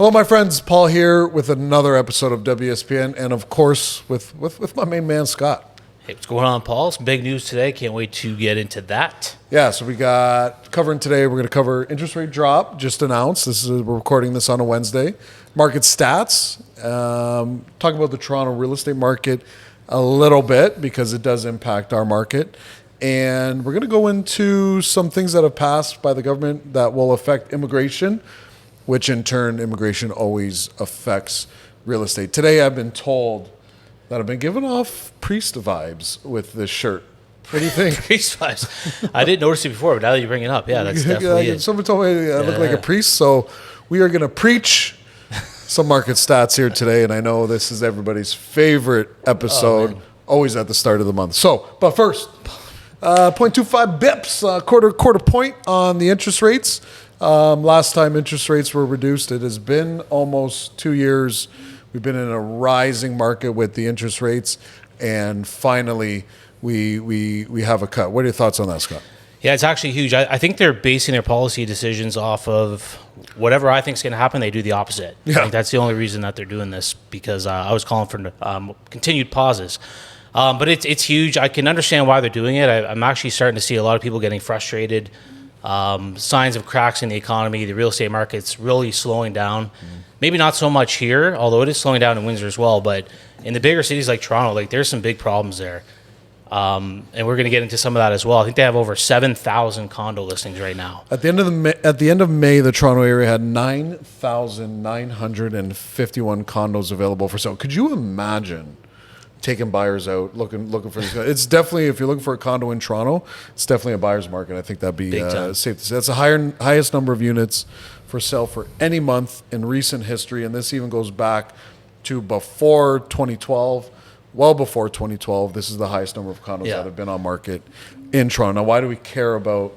Hello, my friends. Paul here with another episode of WESPN, and of course with my main man Scott. Hey, what's going on, Paul? Some big news today. Can't wait to get into that. Yeah, so we got covering today. We're going to cover interest rate drop just announced. We're recording this on a Wednesday. Market stats. Talk about the Toronto real estate market a little bit because it does impact our market. And we're going to go into some things that have passed by the government that will affect immigration, which in turn, immigration always affects real estate. Today, I've been told that I've been giving off priest vibes with this shirt. What do you think? Priest vibes. I didn't notice it before, but now that you bring it up, yeah, that's definitely it. Someone told me I look like a priest, so we are going to preach some market stats here today, and I know this is everybody's favorite episode, always at the start of the month. So, but first, 0.25 bips, quarter point on the interest rates. Last time interest rates were reduced, it has been almost 2 years. We've been in a rising market with the interest rates, and finally we have a cut. What are your thoughts on that, Scott? Yeah, it's actually huge. I think they're basing their policy decisions off of whatever I think is going to happen. They do the opposite. Yeah. I think that's the only reason that they're doing this, because I was calling for continued pauses. But it's huge. I can understand why they're doing it. I'm actually starting to see a lot of people getting frustrated. Signs of cracks in the economy. The real estate market's really slowing down. Maybe not so much here, although it is slowing down in Windsor as well. But in the bigger cities like Toronto, like there's some big problems there. And we're going to get into some of that as well. I think they have over 7,000 condo listings right now. At the end of May, the Toronto area had 9,951 condos available for sale. Could you imagine taking buyers out, looking for these? It's definitely, if you're looking for a condo in Toronto, it's definitely a buyer's market. I think that'd be safe to say. That's the highest number of units for sale for any month in recent history, and this even goes back to before 2012. Well before 2012, this is the highest number of condos that have been on market in Toronto. Now, why do we care about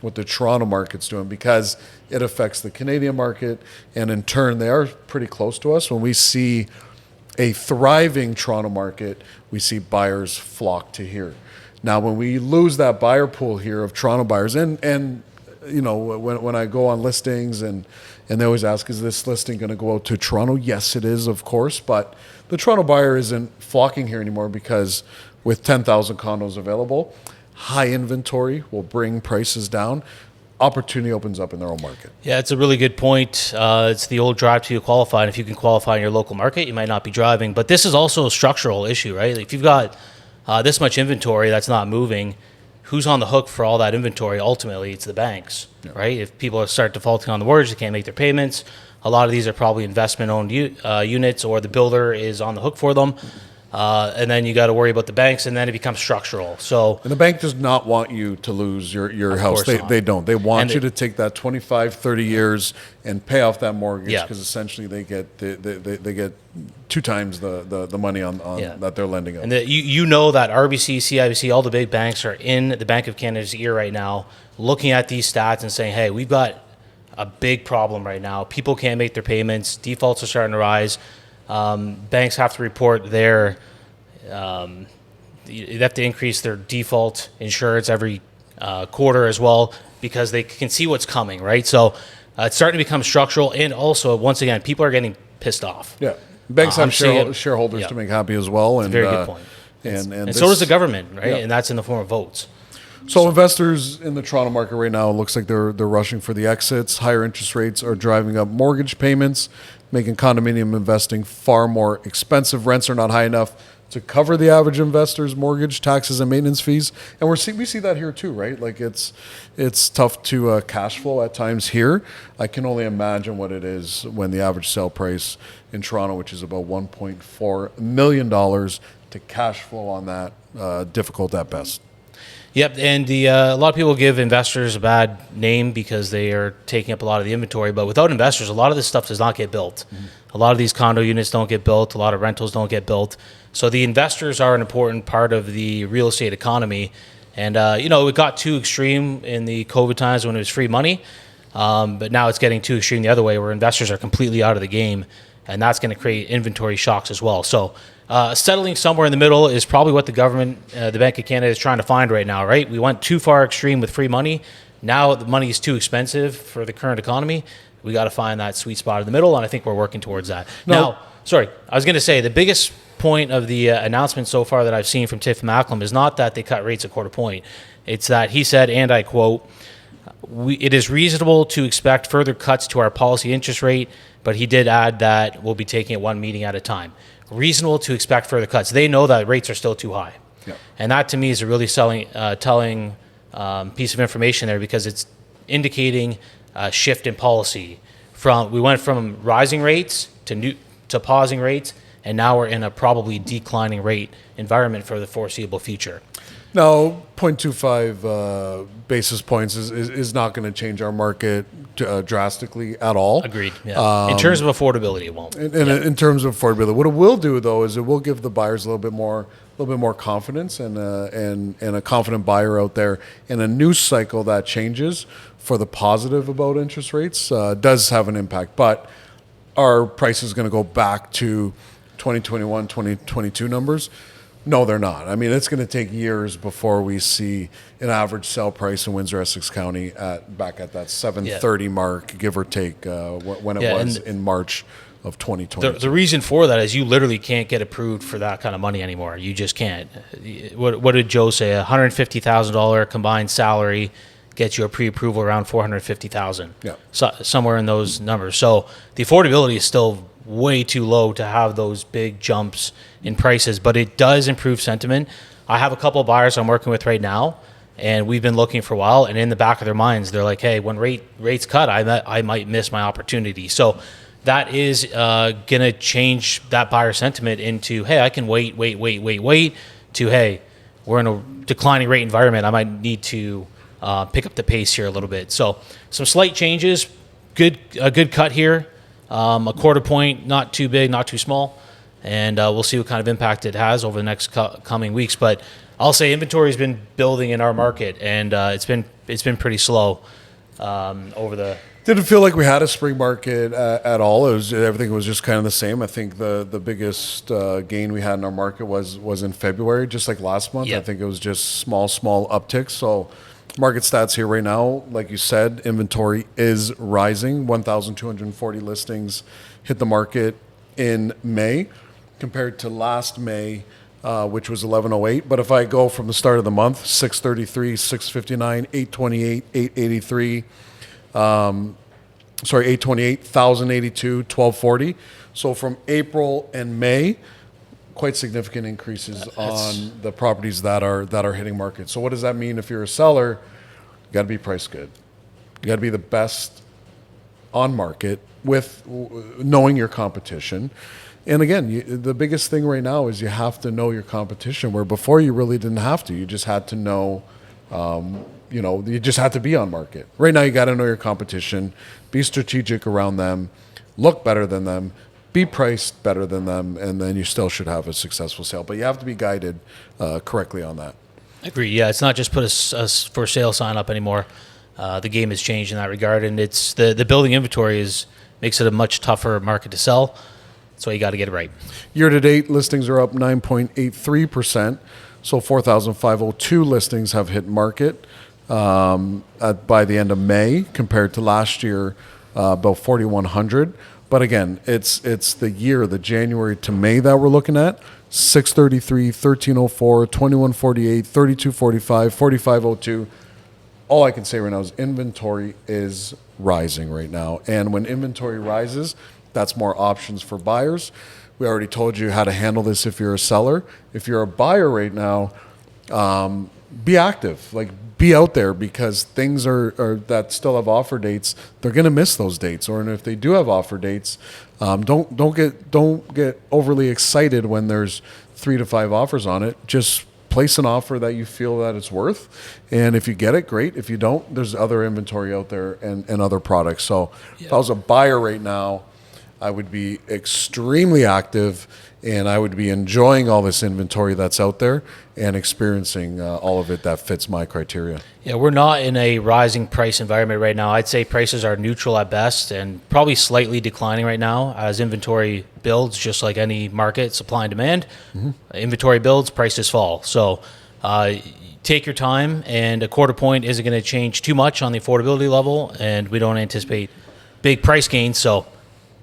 what the Toronto market's doing? Because it affects the Canadian market, and in turn, they are pretty close to us. When we see a thriving Toronto market, we see buyers flock to here. Now, when we lose that buyer pool here of Toronto buyers, and you know, when I go on listings and they always ask, is this listing going to go out to Toronto? Yes, it is, of course, but the Toronto buyer isn't flocking here anymore because with 10,000 condos available, high inventory will bring prices down. Opportunity opens up in their own market. Yeah, it's a really good point. It's the old drive to qualify, and if you can qualify in your local market, you might not be driving. But this is also a structural issue, right? Like if you've got this much inventory that's not moving, who's on the hook for all that inventory? Ultimately, it's the banks, right? If people start defaulting on the mortgage, they can't make their payments. A lot of these are probably investment-owned units, or the builder is on the hook for them. And then you got to worry about the banks, and then it becomes structural. And the bank does not want you to lose your house. They don't. They want you to take that 25, 30 years and pay off that mortgage, because essentially they get they get 2 times the money on that they're lending out. And you know that RBC, CIBC, all the big banks are in the Bank of Canada's ear right now, looking at these stats and saying, hey, we've got a big problem right now. People can't make their payments. Defaults are starting to rise. Banks have to report they have to increase their default insurance every quarter as well, because they can see what's coming, right? So it's starting to become structural, and also, once again, people are getting pissed off. Yeah, banks have shareholders to make happy as well. And very good point. And so does the government, right? Yeah. And that's in the form of votes. So investors in the Toronto market right now, it looks like they're rushing for the exits. Higher interest rates are driving up mortgage payments, making condominium investing far more expensive. Rents are not high enough to cover the average investor's mortgage, taxes, and maintenance fees. And we see that here too, right? Like it's tough to cash flow at times here. I can only imagine what it is when the average sale price in Toronto, which is about $1.4 million, to cash flow on that, difficult at best. Yep, and a lot of people give investors a bad name because they are taking up a lot of the inventory. But without investors, a lot of this stuff does not get built. Mm-hmm. A lot of these condo units don't get built. A lot of rentals don't get built. So the investors are an important part of the real estate economy. And, it got too extreme in the COVID times when it was free money. But now it's getting too extreme the other way, where investors are completely out of the game. And that's going to create inventory shocks as well. So settling somewhere in the middle is probably what the government, the Bank of Canada, is trying to find right now, right? We went too far extreme with free money. Now the money is too expensive for the current economy. We got to find that sweet spot in the middle, and I think we're working towards that. Now, sorry, I was going to say the biggest point of the announcement so far that I've seen from Tiff Macklem is not that they cut rates a quarter point. It's that he said, and I quote, it is reasonable to expect further cuts to our policy interest rate, but he did add that we'll be taking it one meeting at a time. Reasonable to expect further cuts. They know that rates are still too high. Yeah. And that to me is a really telling piece of information there, because it's indicating a shift in policy. We went from rising rates to pausing rates, and now we're in a probably declining rate environment for the foreseeable future. Now, 0.25 basis points is not going to change our market drastically at all. Agreed. Yeah. In terms of affordability, it won't. In terms of affordability, what it will do though is it will give the buyers a little bit more confidence, and a confident buyer out there in a news cycle that changes for the positive about interest rates does have an impact. But our price is going to go back to 2021, 2022 numbers. No, they're not. I mean, it's going to take years before we see an average sale price in Windsor, Essex County back at that 730 mark, give or take, when it was in March of 2020. The reason for that is you literally can't get approved for that kind of money anymore. You just can't. What did Joe say? $150,000 combined salary gets you a pre-approval around $450,000. Yeah, so, somewhere in those numbers. So the affordability is still way too low to have those big jumps in prices, but it does improve sentiment. I have a couple of buyers I'm working with right now, and we've been looking for a while, and in the back of their minds, they're like, hey, when rates cut, I might miss my opportunity. So that is going to change that buyer sentiment into, hey, I can wait, to, hey, we're in a declining rate environment. I might need to pick up the pace here a little bit. So some slight changes, a good cut here. A quarter point, not too big, not too small, and we'll see what kind of impact it has over the next coming weeks. But I'll say inventory has been building in our market, and it's been pretty slow over the. Didn't feel like we had a spring market at all. Everything was just kind of the same. I think the biggest gain we had in our market was in February, just like last month. Yep. I think it was just small upticks. So. Market stats here right now, like you said, inventory is rising. 1,240 listings hit the market in May compared to last May, which was 1,108. But if I go from the start of the month, 633, 659, 828, 883, 828, 1,082, 1,240. So from April and May, quite significant increases on the properties that are hitting market. So what does that mean if you're a seller? You got to be price good. You got to be the best on market with knowing your competition. And again, the biggest thing right now is you have to know your competition, where before you really didn't have to. You just had to know, you just had to be on market. Right now you got to know your competition, be strategic around them, look better than them, be priced better than them, and then you still should have a successful sale. But you have to be guided correctly on that. I agree. Yeah, it's not just put a for sale sign up anymore. The game has changed in that regard, and it's the building inventory makes it a much tougher market to sell. So you got to get it right. Year to date, listings are up 9.83%. So 4,502 listings have hit market by the end of May, compared to last year about 4,100. But again, it's the year, the January to May that we're looking at. 633, 1304, 2148, 3245, 4502. All I can say right now is inventory is rising right now. And when inventory rises, that's more options for buyers. We already told you how to handle this if you're a seller. If you're a buyer right now, be active. Like, be out there, because things are that still have offer dates, they're going to miss those dates. Or if they do have offer dates, don't get overly excited when there's 3 to 5 offers on it. Just place an offer that you feel that it's worth, and if you get it, great. If you don't, there's other inventory out there and other products. So if I was a buyer right now, I would be extremely active, and I would be enjoying all this inventory that's out there and experiencing all of it that fits my criteria. Yeah, we're not in a rising price environment right now. I'd say prices are neutral at best, and probably slightly declining right now as inventory builds, just like any market, supply and demand. Mm-hmm. Inventory builds, prices fall. So take your time, and a quarter point isn't going to change too much on the affordability level, and we don't anticipate big price gains. So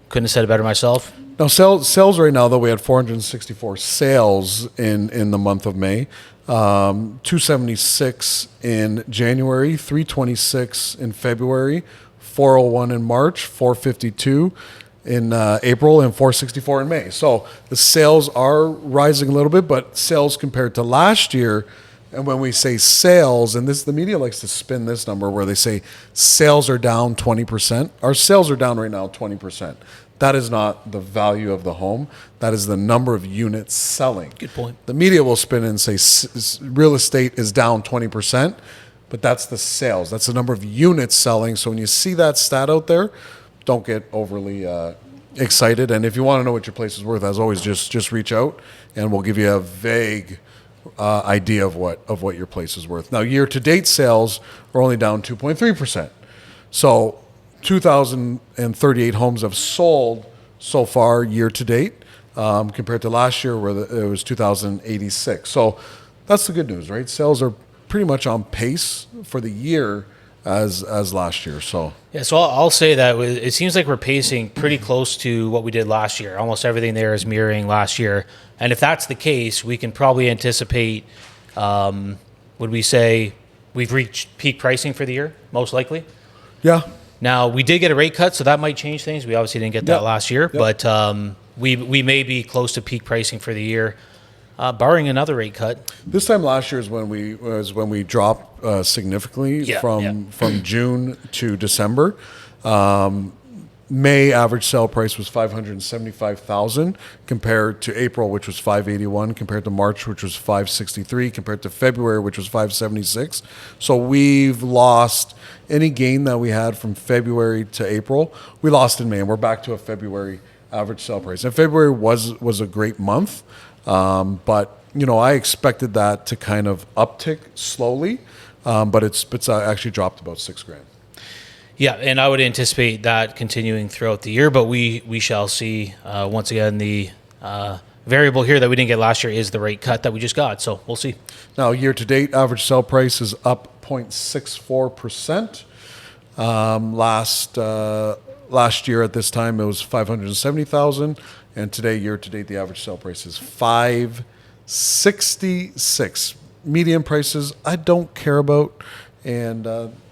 couldn't have said it better myself. Now, sales right now, though, we had 464 sales in the month of May, 276 in January, 326 in February, 401 in March, 452 in April, and 464 in May. So the sales are rising a little bit, but sales compared to last year, and when we say sales, and the media likes to spin this number where they say sales are down 20%. Our sales are down right now 20%. That is not the value of the home. That is the number of units selling. Good point. The media will spin and say real estate is down 20%, but that's the sales. That's the number of units selling. So when you see that stat out there, don't get overly excited. And if you want to know what your place is worth, as always, just reach out and we'll give you a vague idea of what your place is worth. Now, year-to-date sales are only down 2.3%. So 2,038 homes have sold so far year to date, compared to last year where it was 2,086. So that's the good news, right? Sales are pretty much on pace for the year as last year. So yeah, so I'll say that it seems like we're pacing pretty close to what we did last year. Almost everything there is mirroring last year. And if that's the case, we can probably anticipate, would we say we've reached peak pricing for the year, most likely? yeah. Now, we did get a rate cut, so that might change things. We obviously didn't get that last year, but we may be close to peak pricing for the year, barring another rate cut. This time last year is when we dropped significantly from June to December. May average sale price was $575,000 compared to April, which was $581, compared to March, which was $563, compared to February, which was $576. So we've lost any gain that we had from February to April. We lost in May, and we're back to a February average sale price. And February was a great month, but I expected that to kind of uptick slowly, but it's actually dropped about $6,000. Yeah, and I would anticipate that continuing throughout the year, but we shall see. Once again, the variable here that we didn't get last year is the rate cut that we just got, so we'll see. Now, year-to-date, average sale price is up 0.64%. Last year at this time, it was $570,000, and today, year-to-date, the average sale price is $566. Median prices, I don't care about. And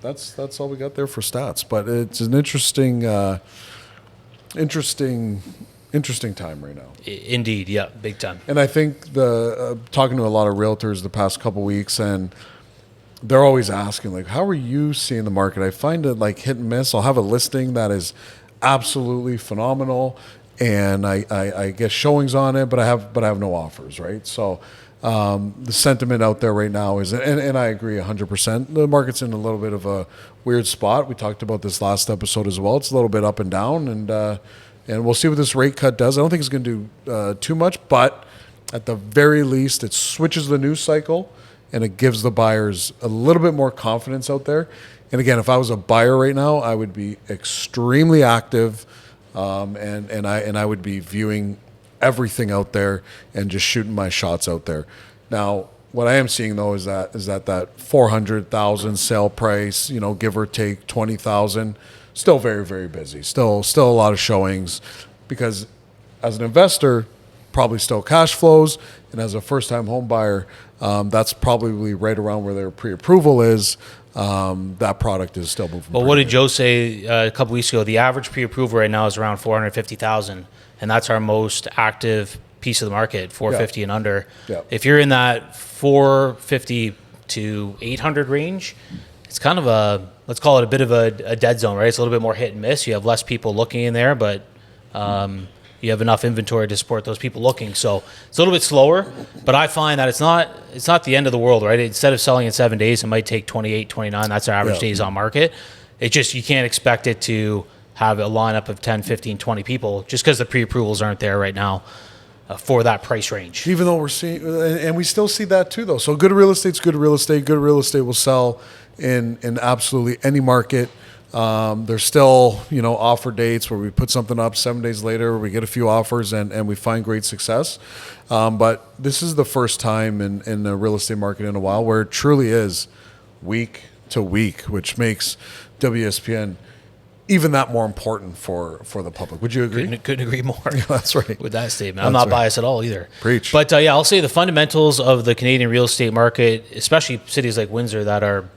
that's all we got there for stats. But it's an interesting time right now. Indeed, yeah, big time. And I think talking to a lot of realtors the past couple weeks, and they're always asking, like, how are you seeing the market? I find it like hit and miss. I'll have a listing that is absolutely phenomenal, and I get showings on it, but I have no offers, right? So the sentiment out there right now is, and I agree 100%, the market's in a little bit of a weird spot. We talked about this last episode as well. It's a little bit up and down, and we'll see what this rate cut does. I don't think it's going to do too much, but at the very least, it switches the news cycle, and it gives the buyers a little bit more confidence out there. And again, if I was a buyer right now, I would be extremely active, and I would be viewing everything out there and just shooting my shots out there. Now, what I am seeing though is that 400,000 sale price, give or take 20,000, still very, very busy. Still a lot of showings, because as an investor, probably still cash flows, and as a first-time home buyer, that's probably right around where their pre-approval is. That product is still moving. Well, what did Joe say a couple weeks ago? The average pre-approval right now is around 450,000. And that's our most active piece of the market, 450 and under. Yeah. If you're in that 450 to 800 range, it's kind of let's call it a bit of a dead zone, right? It's a little bit more hit and miss. You have less people looking in there, but you have enough inventory to support those people looking. So it's a little bit slower, but I find that it's not the end of the world, right? Instead of selling in 7 days, it might take 28, 29. That's our average days on market. It just, you can't expect it to have a lineup of 10, 15, 20 people just because the pre-approvals aren't there right now for that price range. Even though we're seeing, and we still see that too, though. So good real estate's good real estate. Good real estate will sell in absolutely any market. There's still, offer dates where we put something up 7 days later, we get a few offers and we find great success. But this is the first time in the real estate market in a while where it truly is week to week, which makes WESPN even that more important for the public. Would you agree? Couldn't agree more. Yeah, that's right. With that statement. I'm not biased at all either. Preach. But yeah, I'll say the fundamentals of the Canadian real estate market, especially cities like Windsor that are,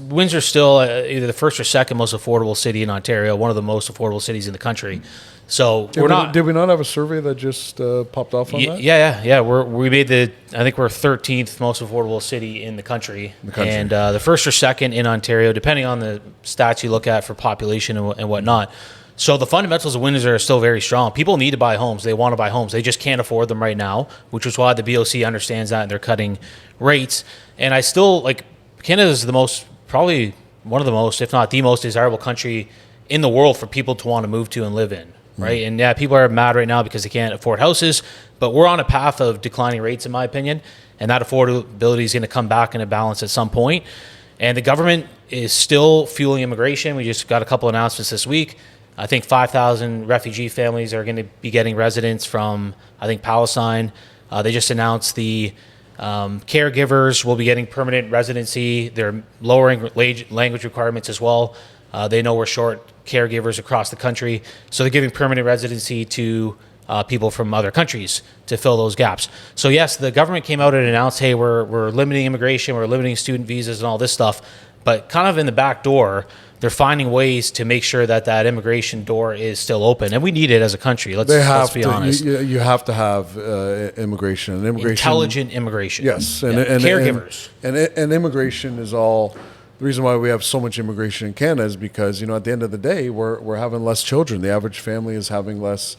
Windsor's still either the first or second most affordable city in Ontario, one of the most affordable cities in the country. So Did we not have a survey that just popped off on that? Yeah. We made I think we're 13th most affordable city in the country. And the first or second in Ontario, depending on the stats you look at for population and whatnot. So the fundamentals of Windsor are still very strong. People need to buy homes. They want to buy homes. They just can't afford them right now, which is why the BOC understands that and they're cutting rates. And I still Canada is probably one of the most, if not the most desirable country in the world for people to want to move to and live in. Right. And yeah, people are mad right now because they can't afford houses, but we're on a path of declining rates, in my opinion. And that affordability is going to come back in a balance at some point. And the government is still fueling immigration. We just got a couple announcements this week. I think 5,000 refugee families are going to be getting residence from, I think, Palestine. They just announced the caregivers will be getting permanent residency. They're lowering language requirements as well. They know we're short caregivers across the country, so they're giving permanent residency to people from other countries to fill those gaps. So yes, the government came out and announced, hey, we're limiting immigration, we're limiting student visas and all this stuff, but kind of in the back door, they're finding ways to make sure that immigration door is still open, and we need it as a country. Let's be honest. You have to have immigration. Intelligent immigration. Yes, and caregivers. And immigration is all. The reason why we have so much immigration in Canada is because, at the end of the day, we're having less children. The average family is having less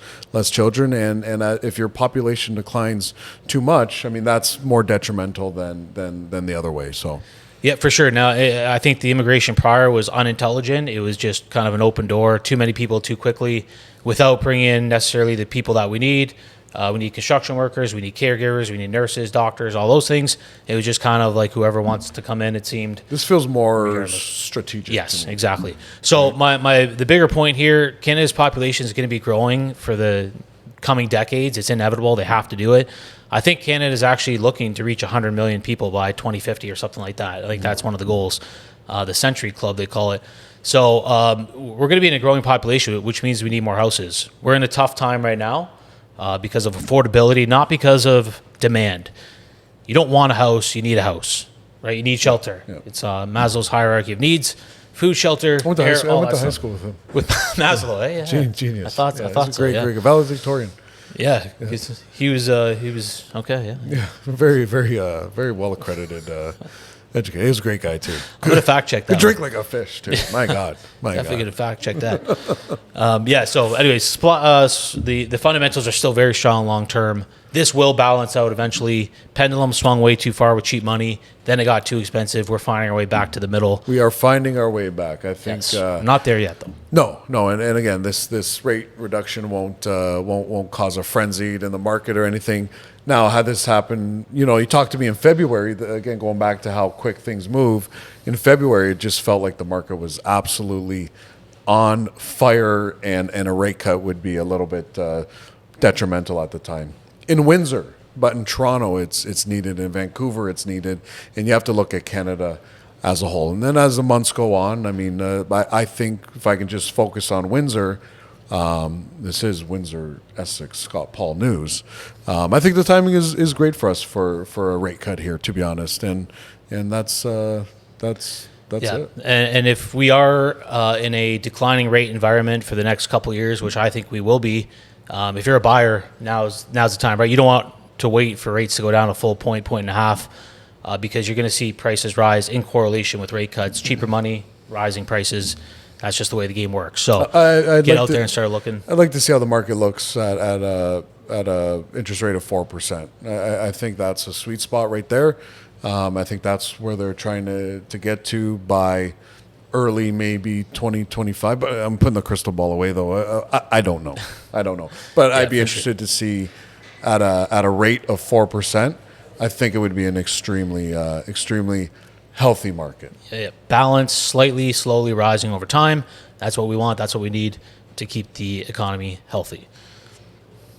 children, and if your population declines too much, I mean, that's more detrimental than the other way. So. Yeah, for sure. Now, I think the immigration prior was unintelligent. It was just kind of an open door, too many people too quickly, without bringing in necessarily the people that we need. We need construction workers, we need caregivers, we need nurses, doctors, all those things. It was just kind of like whoever wants to come in, it seemed. This feels more strategic. Yes, exactly. So the bigger point here, Canada's population is going to be growing for the coming decades. It's inevitable. They have to do it. I think Canada is actually looking to reach 100 million people by 2050 or something like that. I think that's one of the goals. The Century Club, they call it. So we're going to be in a growing population, which means we need more houses. We're in a tough time right now. Because of affordability, not because of demand. You don't want a house, you need a house, right? You need shelter. Yeah. It's Maslow's hierarchy of needs: food, shelter, I went to high school with him. With Maslow, eh? Yeah. Genius. I thought so. Great, valedictorian. Yeah, he was okay. Yeah. Yeah, very well accredited. Educated. He was a great guy too. I'm gonna fact check that. He drink like a fish too. My God, definitely gonna fact check that. Yeah. So, anyways, the fundamentals are still very strong long term. This will balance out eventually. Pendulum swung way too far with cheap money. Then it got too expensive. We're finding our way back to the middle. We are finding our way back. I think. Yes. Not there yet, though. No, and again, this rate reduction won't cause a frenzy in the market or anything. Now, had this happened, you talked to me in February, again, going back to how quick things move. In February, it just felt like the market was absolutely on fire, and a rate cut would be a little bit detrimental at the time. In Windsor, but in Toronto, it's needed. In Vancouver, it's needed. And you have to look at Canada as a whole. And then as the months go on, I mean, I think if I can just focus on Windsor, this is Windsor, Essex, Scott Paul News. I think the timing is great for us for a rate cut here, to be honest, and that's it. And if we are in a declining rate environment for the next couple of years, which I think we will be, if you're a buyer, now's the time, right? You don't want to wait for rates to go down a full point and a half, because you're going to see prices rise in correlation with rate cuts, cheaper money, rising prices. That's just the way the game works. So get out there and start looking. I'd like to see how the market looks at a interest rate of 4%. I think that's a sweet spot right there. I think that's where they're trying to get to by early maybe 2025. But I'm putting the crystal ball away though. I don't know. But yeah, I'd be interested to see at a rate of 4%. I think it would be an extremely healthy market. Yeah. Balance, slightly, slowly rising over time. That's what we want. That's what we need to keep the economy healthy.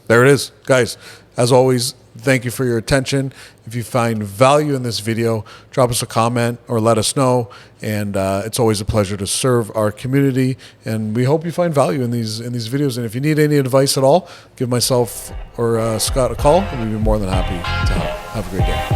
There it is. Guys, As always, thank you for your attention. If you find value in this video, drop us a comment or let us know. And it's always a pleasure to serve our community. And we hope you find value in these videos. And if you need any advice at all, give myself or Scott a call. We'd be more than happy to help. Have a great day.